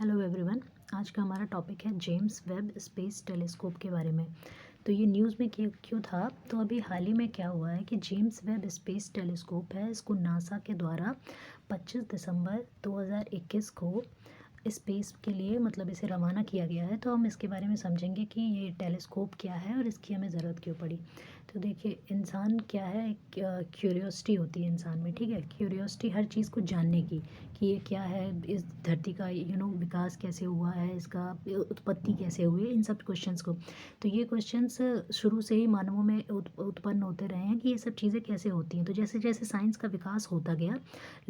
Hello everyone. आज का हमारा टॉपिक है जेम्स वेब स्पेस टेलीस्कोप के बारे में। तो ये न्यूज़ में क्यों था, तो अभी हाल ही में क्या हुआ है कि जेम्स वेब स्पेस टेलीस्कोप है, इसको नासा के द्वारा 25 दिसंबर 2021 को स्पेस के लिए मतलब इसे रवाना किया गया है। तो हम इसके बारे में समझेंगे कि ये टेलीस्कोप क्या है और इसकी हमें ज़रूरत क्यों पड़ी। तो देखिए, इंसान क्या है, क्यूरियोसिटी होती है इंसान में, ठीक है। क्यूरियोसिटी हर चीज़ को जानने की, कि ये क्या है, इस धरती का विकास कैसे हुआ है, इसका उत्पत्ति कैसे हुई है, इन सब क्वेश्चंस को। तो ये क्वेश्चंस शुरू से ही मानवों में उत्पन्न होते रहे हैं कि ये सब चीज़ें कैसे होती हैं। तो जैसे जैसे साइंस का विकास होता गया,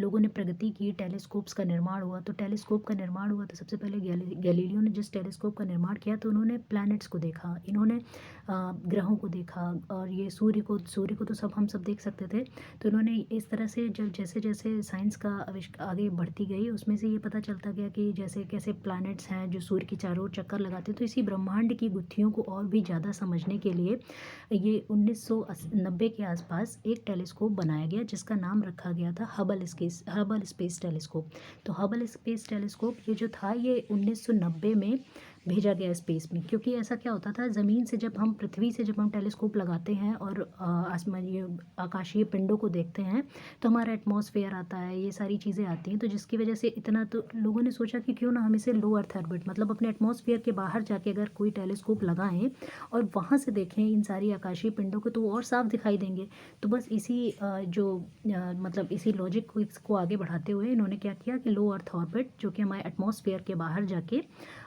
लोगों ने प्रगति की, टेलीस्कोप्स का निर्माण हुआ। तो टेलीस्कोप का निर्माण हुआ तो सबसे पहले गैलीलियो ने जिस टेलीस्कोप का निर्माण किया, तो उन्होंने प्लैनेट्स को देखा, इन्होंने ग्रहों को देखा, और ये सूर्य को तो हम सब देख सकते थे। तो इन्होंने इस तरह से जब जैसे जैसे साइंस का आगे बढ़ती गई, उसमें से ये पता चलता गया कि जैसे कैसे प्लैनेट्स हैं जो सूर्य की चारों ओर चक्कर लगाते हैं। तो इसी ब्रह्मांड की गुत्थियों को और भी ज़्यादा समझने के लिए ये 1990 के आसपास एक टेलीस्कोप बनाया गया, जिसका नाम रखा गया था हबल स्पेस टेलीस्कोप। तो हबल स्पेस टेलीस्कोप ये जो था, ये 1990 में भेजा गया स्पेस में। क्योंकि ऐसा क्या होता था, ज़मीन से जब हम पृथ्वी से जब हम टेलीस्कोप लगाते हैं और आसमान, ये आकाशीय पिंडों को देखते हैं, तो हमारा एटमॉस्फेयर आता है, ये सारी चीज़ें आती हैं। तो जिसकी वजह से इतना, तो लोगों ने सोचा कि क्यों ना हम इसे लो अर्थ ऑर्बिट, मतलब अपने एटमॉस्फेयर के बाहर जाके अगर कोई टेलीस्कोप लगाएं और वहाँ से देखें इन सारी आकाशीय पिंडों को, तो वो और साफ दिखाई देंगे। तो बस इसी मतलब इसी लॉजिक को इसको आगे बढ़ाते हुए इन्होंने क्या किया कि लो अर्थ ऑर्बिट, जो कि हमारे एटमॉस्फेयर के बाहर जाके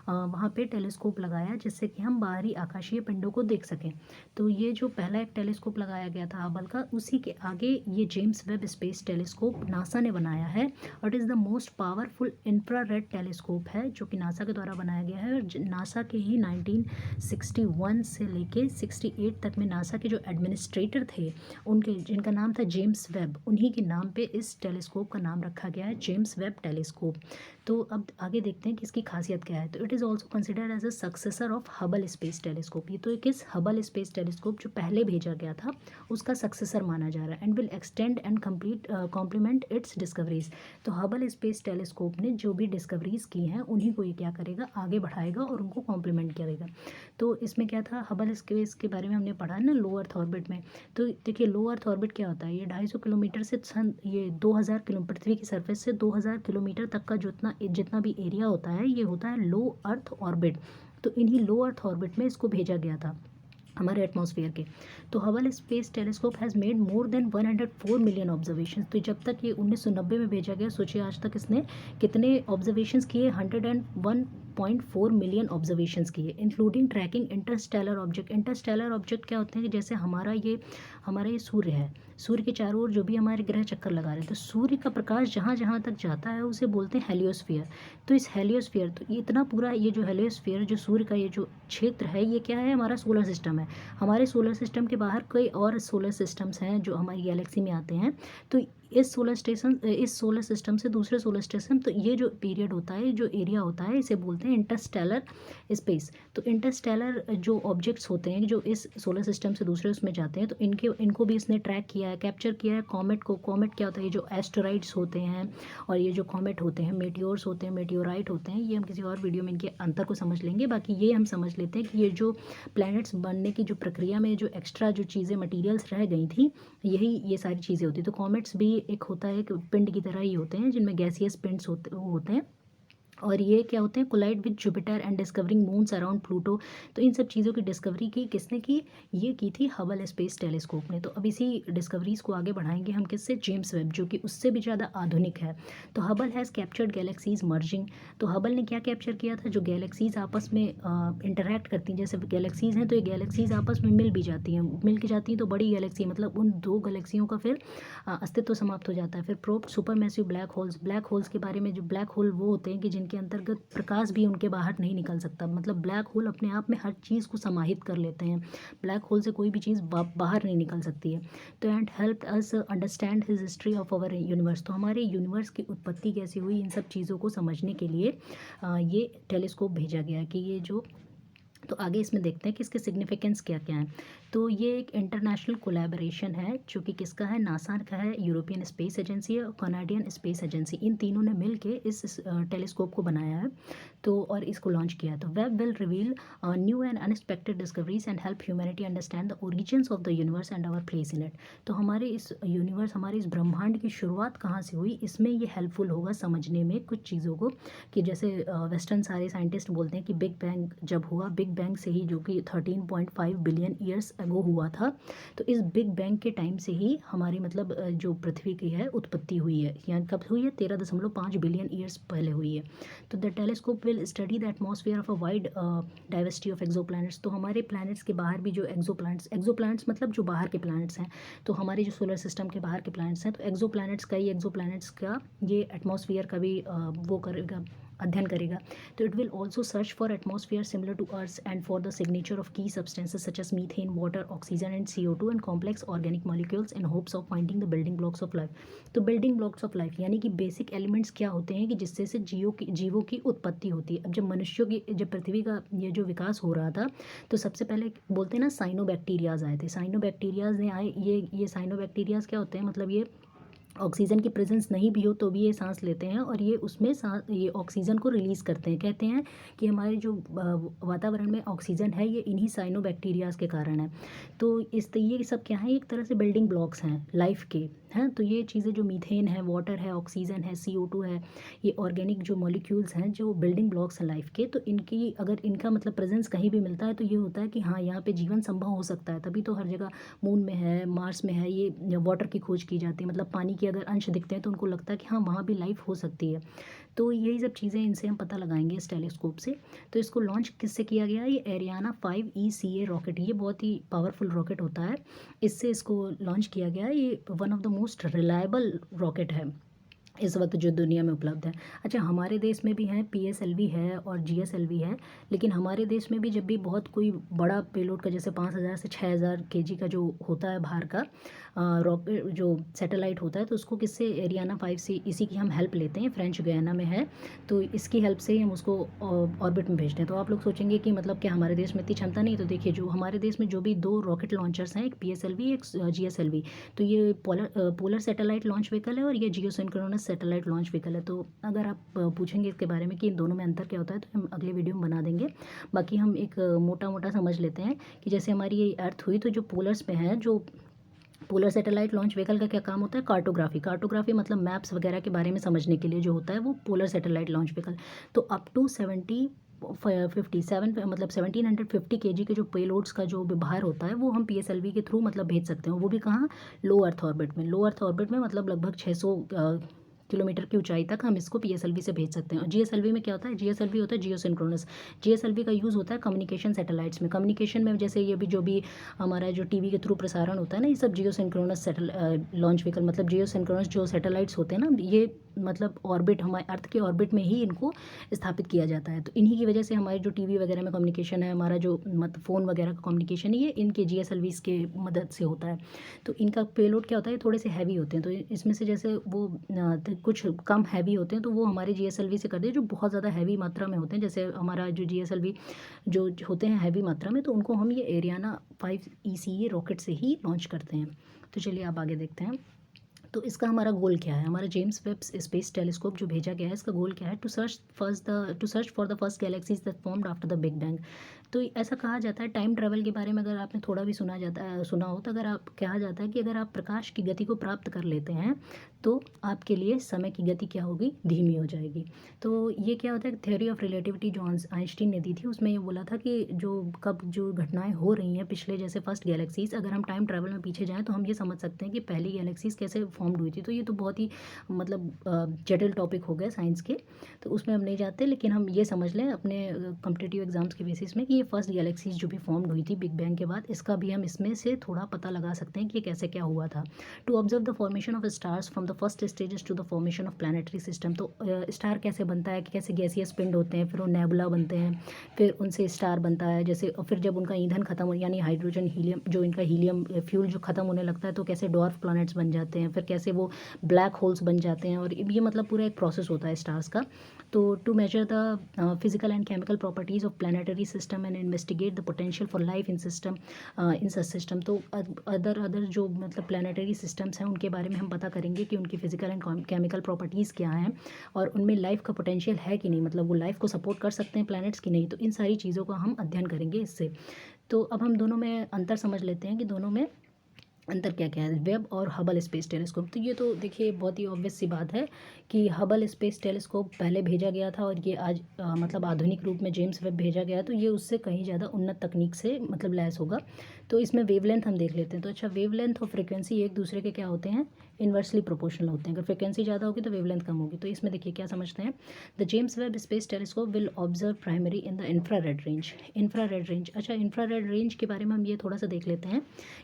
वहाँ पे टेलीस्कोप लगाया, जिससे कि हम बाहरी आकाशीय पिंडों को देख सकें। तो ये जो पहला एक टेलीस्कोप लगाया गया था हबल का, उसी के आगे ये James Webb space telescope NASA ने बनाया है, और it is the most powerful infrared telescope है, जो कि नासा के द्वारा बनाया गया है। और नासा के ही 1961 से लेके 68 तक में नासा के जो एडमिनिस्ट्रेटर थे, उनके जिनका नाम था जेम्स वेब, उन्हीं के नाम पे इस टेलीस्कोप का नाम रखा गया है, जेम्स वेब टेलीस्कोप। तो अब आगे देखते हैं कि इसकी खासियत क्या है। तो it is also considered as a successor of Hubble space telescope. ये तो एक इस हबल स्पेस टेलीस्कोप जो पहले भेजा गया था, उसका सक्सेसर माना जा रहा है, and will extend and complement its discoveries. तो हबल स्पेस टेलीस्कोप ने जो भी डिस्कवरीज की हैं, उन्हीं को ये क्या करेगा, आगे बढ़ाएगा और उनको कॉम्प्लीमेंट करेगा। तो इसमें क्या था, हबल स्पेस के बारे में हमने पढ़ा है ना, लो अर्थ ऑर्बिट में। तो देखिए, लो अर्थ ऑर्बिट क्या होता है, ये 250 किलोमीटर से ये 2000 किलो पृथ्वी की सरफेस से 2000 किलोमीटर तक का जितना भी एरिया होता है, ये होता है लो अर्थ ऑर्बिट। तो इन्हीं लो अर्थ ऑर्बिट में इसको भेजा गया था, हमारे एटमॉस्फेयर के। तो Hubble space telescope has made more than 104 million observation. तो जब तक ये 1990 में भेजा गया, सोचिए आज तक इसने कितने ऑब्जर्वेशंस किए, 101.4 मिलियन ऑब्जर्वेशंस किए, including tracking interstellar object. Interstellar object क्या होते हैं कि जैसे हमारा ये सूर्य है, सूर्य के चारों ओर जो भी हमारे ग्रह चक्कर लगा रहे हैं, तो सूर्य का प्रकाश जहाँ जहाँ तक जाता है, उसे बोलते हैं हेलियोस्फीयर। तो इस हेलियोस्फीयर, तो ये इतना पूरा, ये जो हेलियोस्फीयर, जो सूर्य का ये जो क्षेत्र है, ये क्या है, हमारा सोलर सिस्टम है। हमारे सोलर सिस्टम के बाहर कई और सोलर सिस्टम्स हैं जो हमारी गैलेक्सी में आते हैं। तो इस सोलर सिस्टम से दूसरे सोलर सिस्टम, तो ये जो पीरियड होता है, जो एरिया होता है, इसे बोलते हैं इंटरस्टेलर स्पेस। तो इंटरस्टेलर जो ऑब्जेक्ट्स होते हैं जो इस सोलर सिस्टम से दूसरे उसमें जाते हैं, तो इनको भी इसने ट्रैक किया है, कैप्चर किया है। कॉमेट को, कॉमेट क्या होता है, ये जो एस्टेरॉइड्स होते हैं और ये जो कॉमेट होते हैं, मेटियोर्स होते हैं, मेटियोराइट होते हैं, ये हम किसी और वीडियो में इनके अंतर को समझ लेंगे। बाकी ये हम समझ लेते हैं कि ये जो प्लैनेट्स बनने की जो प्रक्रिया में जो एक्स्ट्रा जो चीज़ें, मटेरियल्स रह गई थी, यही ये सारी चीज़ें होती। तो कॉमेट्स भी एक होता है, एक पिंड की तरह ही होते हैं, जिनमें गैसियस पिंड्स होते हैं। और ये क्या होते हैं, collide with Jupiter and discovering moons around Pluto. तो इन सब चीज़ों की डिस्कवरी की किसने की, ये की थी हबल स्पेस टेलीस्कोप ने। तो अब इसी डिस्कवरीज को आगे बढ़ाएंगे हम किससे, जेम्स वेब, जो कि उससे भी ज़्यादा आधुनिक है। तो Hubble has captured galaxies merging. तो हबल ने क्या कैप्चर किया था, जो गैलेक्सीज आपस में इंटरेक्ट करती हैं, जैसे गैलेक्सीज हैं, तो ये गैलेक्सीज आपस में मिल के जाती हैं, तो बड़ी गैलेक्सी, मतलब उन दो गैलेक्सियों का फिर अस्तित्व समाप्त हो जाता है। फिर probe super massive black holes के बारे में, जो ब्लैक होल वो होते हैं कि जिनके अंतर्गत प्रकाश भी उनके बाहर नहीं निकल सकता, मतलब ब्लैक होल अपने आप में हर चीज़ को समाहित कर लेते हैं। ब्लैक होल से कोई भी चीज़ बाहर नहीं निकल सकती है। तो and help us understand his history of our universe. तो हमारे यूनिवर्स की उत्पत्ति कैसे हुई, इन सब चीज़ों को समझने के लिए ये टेलीस्कोप भेजा गया कि ये जो तो आगे इसमें देखते हैं कि इसके सिग्निफिकेंस क्या क्या हैं। तो ये एक इंटरनेशनल कोलैबोरेशन है जो कि किसका है, नासा का है, यूरोपियन स्पेस एजेंसी है और कनाडियन स्पेस एजेंसी, इन तीनों ने मिल के इस टेलीस्कोप को बनाया है तो और इसको लॉन्च किया है। तो Webb will reveal new and unexpected discoveries and help humanity understand the origins of the universe and our place in it. तो हमारे इस यूनिवर्स, हमारे इस ब्रह्मांड की शुरुआत कहाँ से हुई, इसमें ये हेल्पफुल होगा समझने में कुछ चीज़ों को, कि जैसे वेस्टर्न सारे साइंटिस्ट बोलते हैं कि बिग बैंग जब हुआ, बिग बैंग से ही, जो कि 13.5 बिलियन ईयर्स अगो हुआ था, तो इस बिग बैंग के टाइम से ही हमारी मतलब जो पृथ्वी की है उत्पत्ति हुई है। यानी कब हुई है, 13.5 बिलियन ईयर्स पहले हुई है। तो the telescope will study the atmosphere of a wide diversity of exoplanets. तो हमारे प्लैनेट्स के बाहर भी जो एक्सोप्लैनेट्स मतलब जो बाहर के प्लैनेट्स हैं, तो हमारे जो सोलर सिस्टम के बाहर के प्लैनेट्स हैं, तो एक्सोप्लैनेट्स का ये एटमॉस्फेयर का भी वो करेगा, अध्ययन करेगा। तो it will also search for atmosphere similar to Earth and for the signature of key substances such as methane, water, oxygen and CO2 and complex organic molecules in hopes of finding the building blocks of life. तो building blocks of life यानी कि basic elements क्या होते हैं कि जिससे से जीवों की उत्पत्ति होती है। अब जब पृथ्वी का ये जो विकास हो रहा था, तो सबसे पहले बोलते हैं ना साइनोबैक्टीरियाज आए थे। साइनोबैक्टीरियाज ने आए, ये साइनोबैक्टीरियाज क्या होते हैं, मतलब ये ऑक्सीजन की प्रेजेंस नहीं भी हो तो भी ये सांस लेते हैं और ये उसमें ये ऑक्सीजन को रिलीज़ करते हैं। कहते हैं कि हमारे जो वातावरण में ऑक्सीजन है ये इन्हीं साइनोबैक्टीरियाज के कारण है। तो ये सब क्या है, एक तरह से बिल्डिंग ब्लॉक्स हैं लाइफ के, हैं। तो ये चीज़ें जो मीथेन है, वाटर है, ऑक्सीजन है, CO2 है, ये ऑर्गेनिक जो मॉलिक्यूल्स हैं, जो बिल्डिंग ब्लॉक्स हैं लाइफ के, तो इनकी अगर इनका मतलब प्रेजेंस कहीं भी मिलता है तो ये होता है कि हाँ यहाँ पे जीवन संभव हो सकता है। तभी तो हर जगह मून में है, मार्स में है, ये वाटर की खोज की जाती है। मतलब पानी के अगर अंश दिखते हैं तो उनको लगता है कि हाँ वहाँ भी लाइफ हो सकती है। तो यही सब चीज़ें इनसे हम पता लगाएंगे इस टेलीस्कोप से। तो इसको लॉन्च किससे किया गया है, ये एरियाना 5 ECA रॉकेट, ये बहुत ही पावरफुल रॉकेट होता है, इससे इसको लॉन्च किया गया है। ये one of the most reliable rocket है इस वक्त जो दुनिया में उपलब्ध है। अच्छा, हमारे देश में भी हैं, PSLV है और GSLV है, लेकिन हमारे देश में भी जब भी बहुत कोई बड़ा पेलोड का, जैसे 5,000 से 6,000 kg का जो होता है बाहर का रॉकेट जो सैटेलाइट होता है, तो उसको किससे, एरियाना 5 से, इसी की हम हेल्प लेते हैं, फ्रेंच गयाना में है, तो इसकी हेल्प से ही हम उसको ऑर्बिट में भेजते हैं। तो आप लोग सोचेंगे कि मतलब क्या हमारे देश में इतनी क्षमता नहीं, तो देखिए जो हमारे देश में जो भी 2 रॉकेट लॉन्चर्स हैं, एक PSLV एक GSLV, तो ये पोलर सैटेलाइट लॉन्च व्हीकल है और ये जियोसिंक्रोनस सैटेलाइट लॉन्च व्हीकल है। तो अगर आप पूछेंगे इसके बारे में कि इन दोनों में अंतर क्या होता है, तो हम अगले वीडियो में बना देंगे। बाकी हम एक मोटा मोटा समझ लेते हैं कि जैसे हमारी ये अर्थ हुई, तो जो पोलर्स पे है, जो पोलर सैटेलाइट लॉन्च व्हीकल का क्या काम होता है, कार्टोग्राफी मतलब मैप्स वगैरह के बारे में समझने के लिए जो होता है वो पोलर सैटेलाइट लॉन्च व्हीकल। तो अप टू 57 मतलब 1750 kg के जो पेलोड्स का जो व्यवहार होता है वो हम PSLV के थ्रू मतलब भेज सकते हैं। वो भी कहाँ, लो अर्थ ऑर्बिट में मतलब लगभग 600 किलोमीटर की ऊंचाई तक हम इसको PSLV से भेज सकते हैं। और GSLV में क्या होता है, GSLV होता है जियोसिंक्रोनस। GSLV का यूज़ होता है कम्युनिकेशन सैटेलाइट्स में, कम्युनिकेशन में जैसे ये भी जो भी हमारा जो TV के थ्रू प्रसारण होता है ना, ये सब जियोसिंक्रोनस लॉन्च व्हीकल, मतलब जियोसिंक्रोनस जो सैटेलाइट्स होते हैं ना, ये मतलब ऑर्बिट, हमारे अर्थ के ऑर्बिट में ही इनको स्थापित किया जाता है। तो इन्हीं की वजह से हमारी जो TV वगैरह में कम्युनिकेशन है, हमारा जो मतलब फ़ोन वगैरह का कम्युनिकेशन है, ये इनके GSLVs के मदद से होता है। तो इनका पेलोड क्या होता है, थोड़े से हैवी होते हैं। तो इसमें से जैसे वो कुछ कम हैवी होते हैं तो वो हमारे GSLV से कर दिए, जो बहुत ज़्यादा हैवी मात्रा में होते हैं, जैसे हमारा जो GSLV जो होते हैं हैवी मात्रा में, तो उनको हम ये एरियाना 5 ECA रॉकेट से ही लॉन्च करते हैं। तो चलिए आप आगे देखते हैं। तो इसका हमारा गोल क्या है, हमारा जेम्स वेब स्पेस टेलीस्कोप जो भेजा गया है, इसका गोल क्या है, to search for the first galaxies that formed after the big bang. तो ऐसा कहा जाता है, टाइम ट्रैवल के बारे में अगर आपने थोड़ा भी सुना हो, तो अगर आप कहा जाता है कि अगर आप प्रकाश की गति को प्राप्त कर लेते हैं तो आपके लिए समय की गति क्या होगी, धीमी हो जाएगी। तो ये क्या होता है, थ्योरी ऑफ रिलेटिविटी जो आइंस्टीन ने दी थी, उसमें ये बोला था कि जो घटनाएं हो रही हैं पिछले, जैसे फर्स्ट गैलेक्सीज, अगर हम टाइम ट्रैवल में पीछे जाएँ तो हम ये समझ सकते हैं कि पहली गैलेक्सीज कैसे फॉर्म्ड हुई थी। तो ये तो बहुत ही मतलब जटिल टॉपिक हो गया साइंस के, तो उसमें हम नहीं जाते, लेकिन हम ये समझ लें अपने कॉम्पिटिटिव एग्जाम्स के बेसिस में कि ये फर्स्ट गैलेक्सीज जो भी फॉर्म्ड हुई थी बिग बैंग के बाद, इसका भी हम इसमें से थोड़ा पता लगा सकते हैं कि ये कैसे क्या हुआ था। To observe the formation of stars from the first stages to the formation of planetary system. तो स्टार कैसे बनता है, कि कैसे गैसियस पिंड होते हैं, फिर वो नेबुला बनते हैं, फिर उनसे स्टार बनता है, जैसे और फिर जब उनका ईंधन खत्म हो, यानी हाइड्रोजन हीलियम जो इनका हीलियम फ्यूल जो खत्म होने लगता है, तो कैसे डॉर्फ प्लैनेट्स बन जाते हैं, फिर कैसे वो ब्लैक होल्स बन जाते हैं, और ये मतलब पूरा एक प्रोसेस होता है स्टार्स का। तो to measure the physical and chemical properties of planetary system and investigate the potential for life in system in such system. तो अदर जो मतलब प्लानिटरी सिस्टम्स हैं उनके बारे में हम पता करेंगे कि उनकी फिजिकल एंड केमिकल प्रॉपर्टीज़ क्या हैं और उनमें लाइफ का पोटेंशियल है कि नहीं, मतलब वो लाइफ को सपोर्ट कर सकते हैं प्लैनेट्स की नहीं। तो इन सारी चीज़ों का हम अध्ययन करेंगे इससे। तो अब हम दोनों में अंतर समझ लेते हैं कि दोनों में अंतर क्या क्या है, वेब और हबल स्पेस टेलीस्कोप। तो ये तो देखिए बहुत ही ऑब्वियस सी बात है कि हबल स्पेस टेलीस्कोप पहले भेजा गया था और ये आज मतलब आधुनिक रूप में जेम्स वेब भेजा गया, तो ये उससे कहीं ज़्यादा उन्नत तकनीक से मतलब लैस होगा। तो इसमें वेवलेंथ हम देख लेते हैं। तो अच्छा, वेवलेंथ और फ्रिक्वेंसी एक दूसरे के क्या होते हैं, इन्वर्सली प्रोपोर्शनल होते हैं। अगर फ्रिक्वेंसी ज़्यादा होगी तो वेवलेंथ कम होगी। तो इसमें देखिए क्या समझते हैं, the James Webb space telescope will observe primary in the infrared range. Infrared range, अच्छा इंफ्रारेड रेंज के बारे में हम ये थोड़ा सा देख लेते हैं,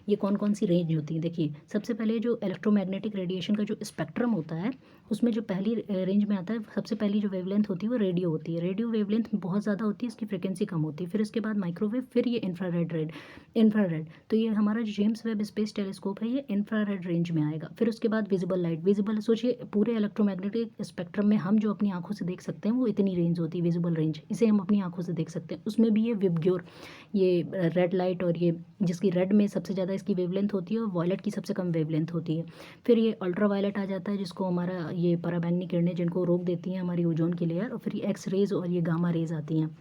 ये कौन कौन सी रेंज होती है। देखिए सबसे पहले जो इलेक्ट्रोमैग्नेटिक रेडिएशन का जो स्पेक्ट्रम होता है उसमें जो पहली रेंज में आता है, सबसे पहली जो वेवलेंथ होती है वो रेडियो होती है। रेडियो वेवलेंथ बहुत ज़्यादा होती है, इसकी फ्रिक्वेंसी कम होती है। फिर उसके बाद माइक्रोवेव, फिर ये इंफ्रारेड। तो ये हमारा जो जेम्स वेब स्पेस टेलीस्कोप है ये इंफ्रारेड रेंज में आएगा। फिर उसके बाद विजिबल लाइट, विजिबल सोचिए पूरे इलेक्ट्रोमैग्नेटिक स्पेक्ट्रम में हम जो अपनी आंखों से देख सकते हैं वो इतनी रेंज होती है, विजिबल रेंज, इसे हम अपनी आंखों से देख सकते हैं। उसमें भी ये विबग्योर, ये रेड लाइट, और ये जिसकी रेड में सबसे ज़्यादा इसकी वेवलेंथ होती है और वॉयलेट की सबसे कम वेवलेंथ होती है। फिर ये अल्ट्रा वायलेट आ जाता है जिसको हमारा ये पराबैंगनी किरणें जिनको रोक देती हैं हमारी ओजोन की लेयर, और फिर ये एक्स रेज और ये गामा रेज आती हैं।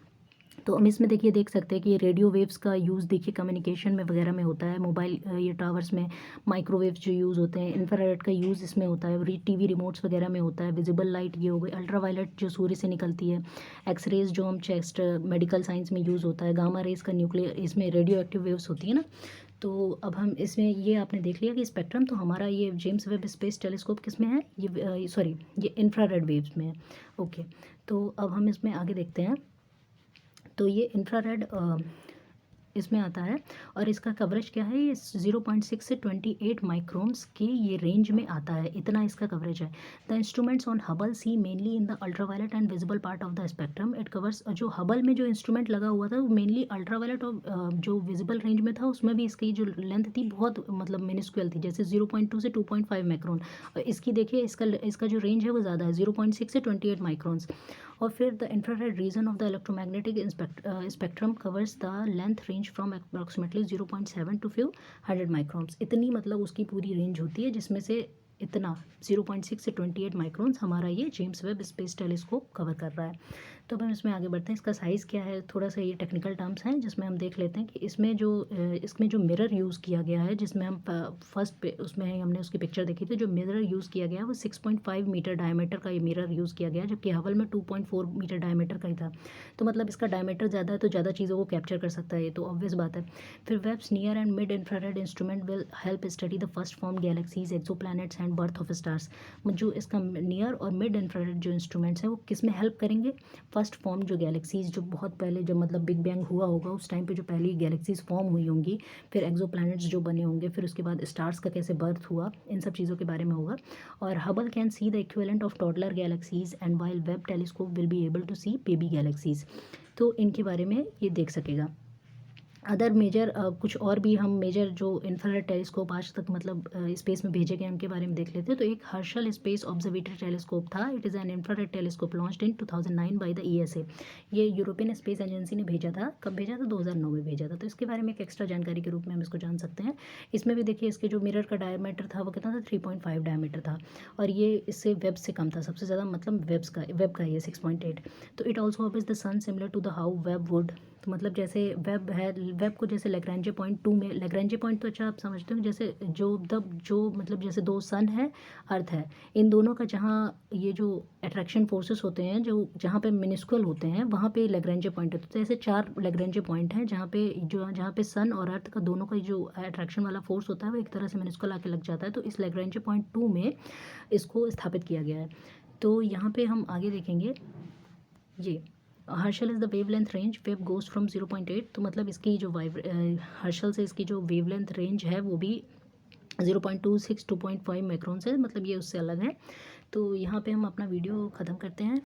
तो हम इसमें देखिए देख सकते हैं कि रेडियो वेव्स का यूज़ देखिए कम्युनिकेशन में वगैरह में होता है, मोबाइल ये टावर्स में माइक्रोवेव्स जो यूज़ होते हैं, इंफ्रारेड का यूज़ इसमें होता है, टीवी रिमोट्स वगैरह में होता है। विजिबल लाइट ये हो गई, अल्ट्रा वायलेट जो सूर्य से निकलती है, एक्स रेज जो हम चेस्ट मेडिकल साइंस में यूज़ होता है, गामा रेज का न्यूक्लियर इसमें रेडियो एक्टिव वेव्स होती है ना। तो अब हम इसमें ये आपने देख लिया कि स्पेक्ट्रम, तो हमारा ये जेम्स वेब स्पेस टेलीस्कोप किस में है, ये सॉरी ये इंफ्रारेड वेव्स में है। ओके, तो अब हम इसमें आगे देखते हैं। तो ये इंफ्रारेड इसमें आता है और इसका कवरेज क्या है, ये 0.6 से 28 माइक्रोन्स की ये रेंज में आता है, इतना इसका कवरेज है। The instruments on Hubble see mainly in the ultraviolet and visible part of the spectrum. It covers, जो हबल में जो इंस्ट्रूमेंट लगा हुआ था वो मेनली अल्ट्रावायलेट और जो विजिबल रेंज में था उसमें भी इसकी जो लेंथ थी बहुत मतलब मिनिस्क्यूल थी, जैसे 0.2 से 2.5 माइक्रोन। और इसकी देखिए इसका जो रेंज है वो ज़्यादा है, 0.6 से 28 माइक्रोन्स। और फिर the infrared region of the electromagnetic spectrum covers the length range from approximately 0.7 to few 100 microns. इतनी मतलब उसकी पूरी रेंज होती है जिसमें से इतना 0.6 से 28 माइक्रोन्स हमारा ये James Webb space telescope cover कर रहा है। तो अब हम इसमें आगे बढ़ते हैं। इसका साइज़ क्या है, थोड़ा सा ये टेक्निकल टर्म्स हैं जिसमें हम देख लेते हैं कि इसमें जो मिरर यूज़ किया गया है, जिसमें हम फर्स्ट पे उसमें हमने उसकी पिक्चर देखी थी, जो मिरर यूज़ किया गया है वो 6.5 मीटर डायमीटर का ये मिरर यूज़ किया गया है, जबकि हबल में 2.4 मीटर डायमीटर का ही था। तो मतलब इसका डायमीटर ज़्यादा है तो ज़्यादा चीज़ों को कैप्चर कर सकता है, ये तो ऑब्वियस बात है। फिर Webb's near and mid infrared instrument will help study the first form galaxies, exoplanets and birth of stars. जो इसका नियर और मिड इंफ्रारेड जो इंस्ट्रूमेंट्स हैं वो किस में हेल्प करेंगे, फर्स्ट फॉर्म जो गैलेक्सीज जो बहुत पहले जब मतलब बिग बैंग हुआ होगा उस टाइम पे जो पहली गैलेक्सीज फॉर्म हुई होंगी, फिर एक्सोप्लैनेट्स जो बने होंगे, फिर उसके बाद स्टार्स का कैसे बर्थ हुआ, इन सब चीज़ों के बारे में होगा। और Hubble can see the equivalent of toddler galaxies and while Webb telescope will be able to see baby galaxies. तो इनके बारे में ये देख सकेगा। अदर मेजर कुछ और भी हम मेजर जो इंफ्रारेड टेलीस्कोप आज तक मतलब स्पेस में भेजे गए उनके बारे में देख लेते हैं। तो एक हर्शल स्पेस ऑब्जर्वेटरी टेलीस्कोप था, it is an infrared telescope launched in 2009 by the ESA। ये यूरोपियन स्पेस एजेंसी ने भेजा था, कब भेजा था, 2009 में भेजा था। तो इसके बारे में एक एक्स्ट्रा जानकारी के रूप में हम इसको जान सकते हैं। इसमें भी देखिए इसके जो मिरर का डायमीटर था वो कितना था, 3.5 डायमीटर था, और ये इससे वेब से कम था, सबसे ज़्यादा मतलब वेब का ये 6.8। तो it also orbits the sun similar to the how Webb would. तो मतलब जैसे वेब है, वेब को जैसे लैग्रेंजे पॉइंट 2 में, लैग्रेंजे पॉइंट तो अच्छा आप समझते हो जैसे जो मतलब जैसे दो सन है, अर्थ है, इन दोनों का जहाँ ये जो अट्रैक्शन फोर्सेस होते हैं जो जहाँ पे मिनिस्कुअल होते हैं वहाँ पे लैग्रेंजे पॉइंट होते हैं। तो ऐसे 4 लैग्रेंजे पॉइंट हैं जहाँ पे सन और अर्थ का दोनों का जो अट्रैक्शन वाला फोर्स होता है वो एक तरह से मिनिस्कुअल आके लग जाता है। तो इस लैग्रेंजे पॉइंट 2 में इसको स्थापित किया गया है। तो यहाँ पे हम आगे देखेंगे, ये Herschel is the wavelength range, wave goes from 0.8। तो मतलब इसकी जो हर्शल से इसकी जो वेवलेंथ रेंज है वो भी 0.26 2.5 माइक्रोन से, मतलब ये उससे अलग है। तो यहाँ पे हम अपना वीडियो ख़त्म करते हैं।